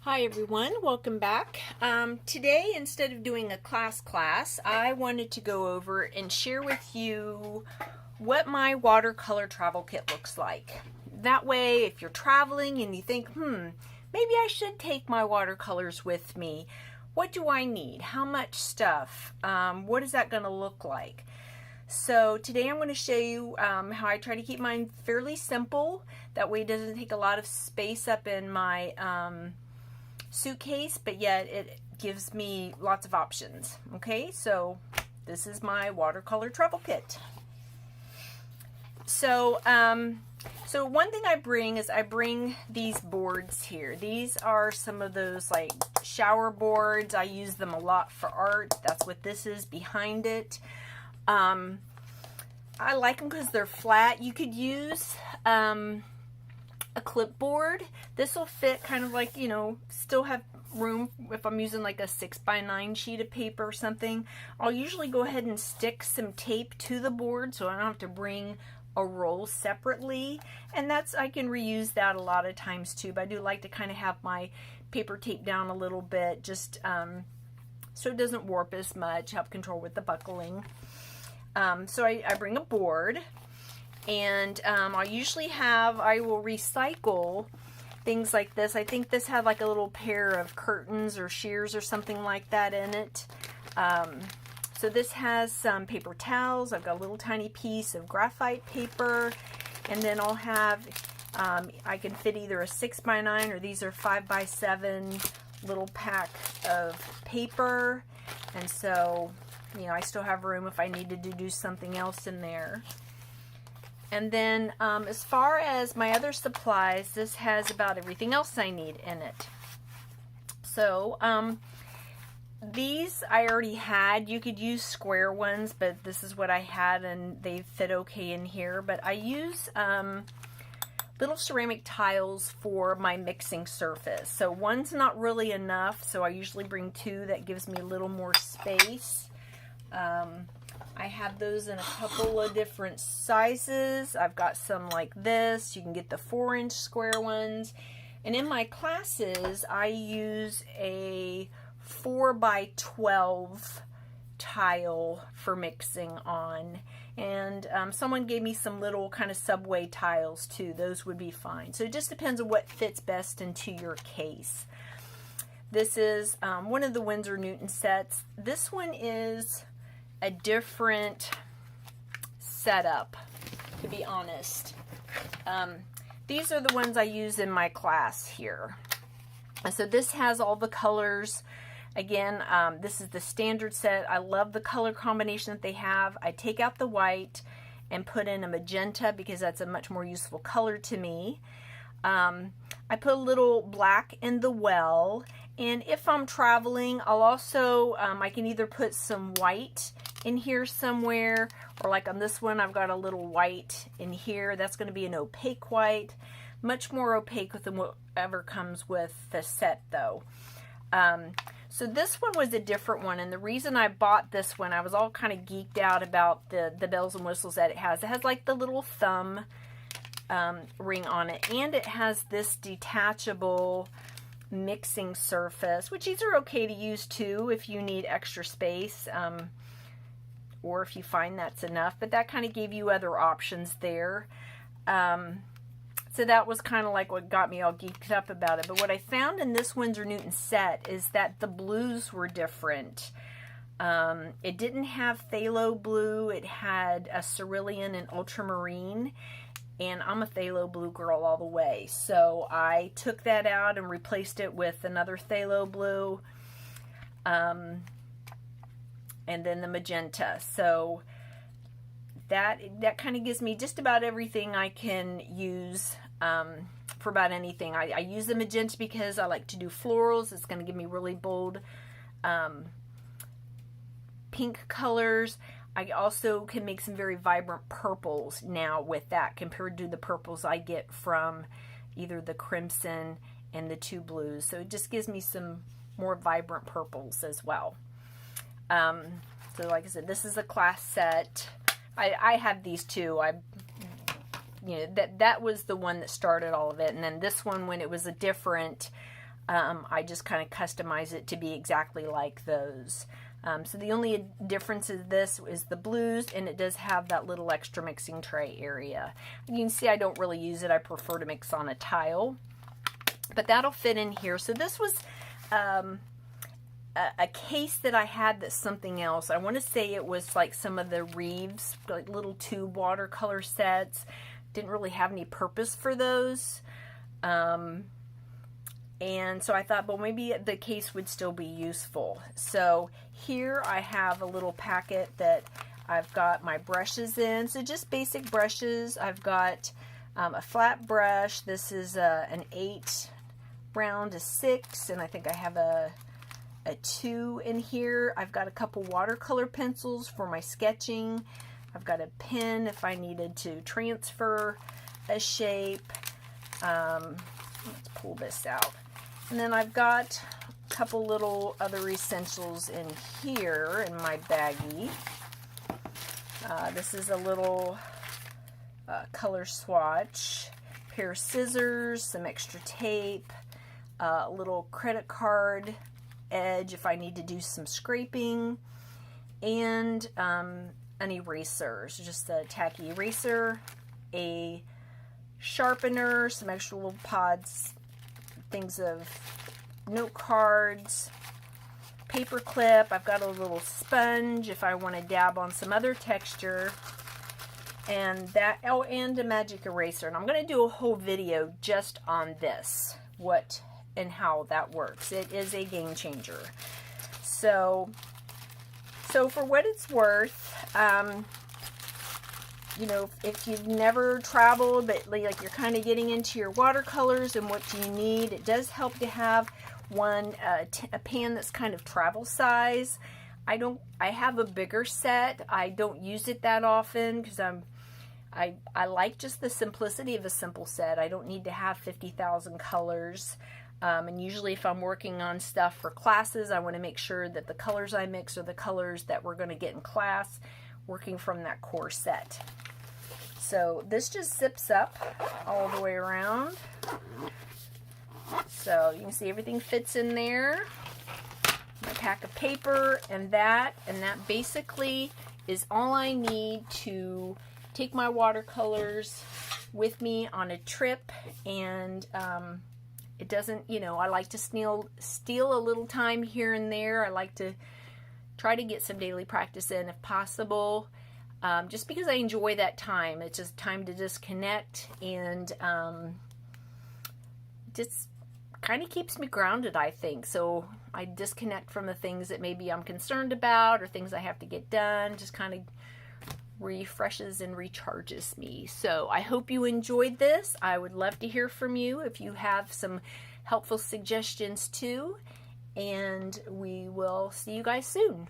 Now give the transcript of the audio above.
Hi everyone, welcome back. Today, instead of doing a class, I wanted to go over and share with you what my watercolor travel kit looks like. That way, if you're traveling and you think, maybe I should take my watercolors with me, what do I need? How much stuff? What is that going to look like? So today I'm going to show you how I try to keep mine fairly simple. That way it doesn't take a lot of space up in my suitcase, but yet it gives me lots of options. Okay, so this is my watercolor travel kit. So one thing I bring is I bring these boards here. These are some of those like shower boards. I use them a lot for art. That's what this is behind it. I like them because they're flat. You could use a clipboard. This will fit kind of like, still have room if I'm using like a 6x9 sheet of paper or something. I'll usually go ahead and stick some tape to the board so I don't have to bring a roll separately, and I can reuse that a lot of times too, but I do like to kind of have my paper tape down a little bit just so it doesn't warp as much, help control with the buckling. So I bring a board, and I will recycle things like this. I think this had like a little pair of curtains or shears or something like that in it. So this has some paper towels. I've got a little tiny piece of graphite paper, and then I'll have, I can fit either a 6x9 or these are 5x7 little pack of paper. And so, I still have room if I needed to do something else in there. And then as far as my other supplies, this has about everything else I need in it. So these I already had. You could use square ones, but this is what I had and they fit okay in here. But I use little ceramic tiles for my mixing surface. So one's not really enough, so I usually bring two. That gives me a little more space. I have those in a couple of different sizes. I've got some like this. You can get the 4-inch square ones. And in my classes, I use a 4x12 tile for mixing on. And someone gave me some little kind of subway tiles too. Those would be fine. So it just depends on what fits best into your case. This is one of the Winsor Newton sets. This one is a different setup, to be honest. These are the ones I use in my class here. And so this has all the colors. Again, this is the standard set. I love the color combination that they have. I take out the white and put in a magenta because that's a much more useful color to me. I put a little black in the well, and if I'm traveling, I'll also, I can either put some white in here somewhere, or like on this one, I've got a little white in here. That's going to be an opaque white, much more opaque than whatever comes with the set though. So this one was a different one, and the reason I bought this one, I was all kind of geeked out about the bells and whistles that it has. It has like the little thumb ring on it, and it has this detachable mixing surface, which these are okay to use too if you need extra space, or if you find that's enough, but that kind of gave you other options there. So that was kind of like what got me all geeked up about it. But what I found in this Winsor Newton set is that the blues were different. It didn't have phthalo blue. It had a cerulean and ultramarine. And I'm a phthalo blue girl all the way. So I took that out and replaced it with another phthalo blue. And then the magenta. So that kind of gives me just about everything I can use for about anything. I use the magenta because I like to do florals. It's going to give me really bold pink colors. I also can make some very vibrant purples now with that compared to the purples I get from either the crimson and the two blues. So it just gives me some more vibrant purples as well. So like I said, this is a class set. I have these two. That was the one that started all of it. And then this one, when it was a different I just kind of customize it to be exactly like those. So the only difference is this is the blues, and it does have that little extra mixing tray area. You can see I don't really use it. I prefer to mix on a tile, but that'll fit in here. So this was a case that I had that's something else. I want to say it was like some of the Reeves, like little tube watercolor sets. Didn't really have any purpose for those. And so I thought, well, maybe the case would still be useful. So here I have a little packet that I've got my brushes in. So just basic brushes. I've got a flat brush. This is an 8 round to 6, and I think I have a 2 in here. I've got a couple watercolor pencils for my sketching. I've got a pen if I needed to transfer a shape. Let's pull this out. And then I've got a couple little other essentials in here in my baggie. This is a little color swatch, pair of scissors, some extra tape, a little credit card edge if I need to do some scraping, and an eraser. So just a tacky eraser, a sharpener, some extra little pods, things of note cards, paper clip. I've got a little sponge if I want to dab on some other texture, and that, oh, and a magic eraser. And I'm going to do a whole video just on this, what and how that works. It is a game changer. So for what it's worth, you know, if you've never traveled, but like you're kind of getting into your watercolors and what you need, it does help to have one, a pan that's kind of travel size. I have a bigger set. I don't use it that often because I like just the simplicity of a simple set. I don't need to have 50,000 colors. And usually if I'm working on stuff for classes, I want to make sure that the colors I mix are the colors that we're going to get in class, working from that core set. So this just zips up all the way around. So you can see everything fits in there. My pack of paper and that basically is all I need to take my watercolors with me on a trip. And it doesn't, you know, I like to steal a little time here and there. I like to try to get some daily practice in if possible. Just because I enjoy that time. It's just time to disconnect, and just kind of keeps me grounded, I think. So I disconnect from the things that maybe I'm concerned about or things I have to get done. Just kind of refreshes and recharges me. So I hope you enjoyed this. I would love to hear from you if you have some helpful suggestions too. And we will see you guys soon.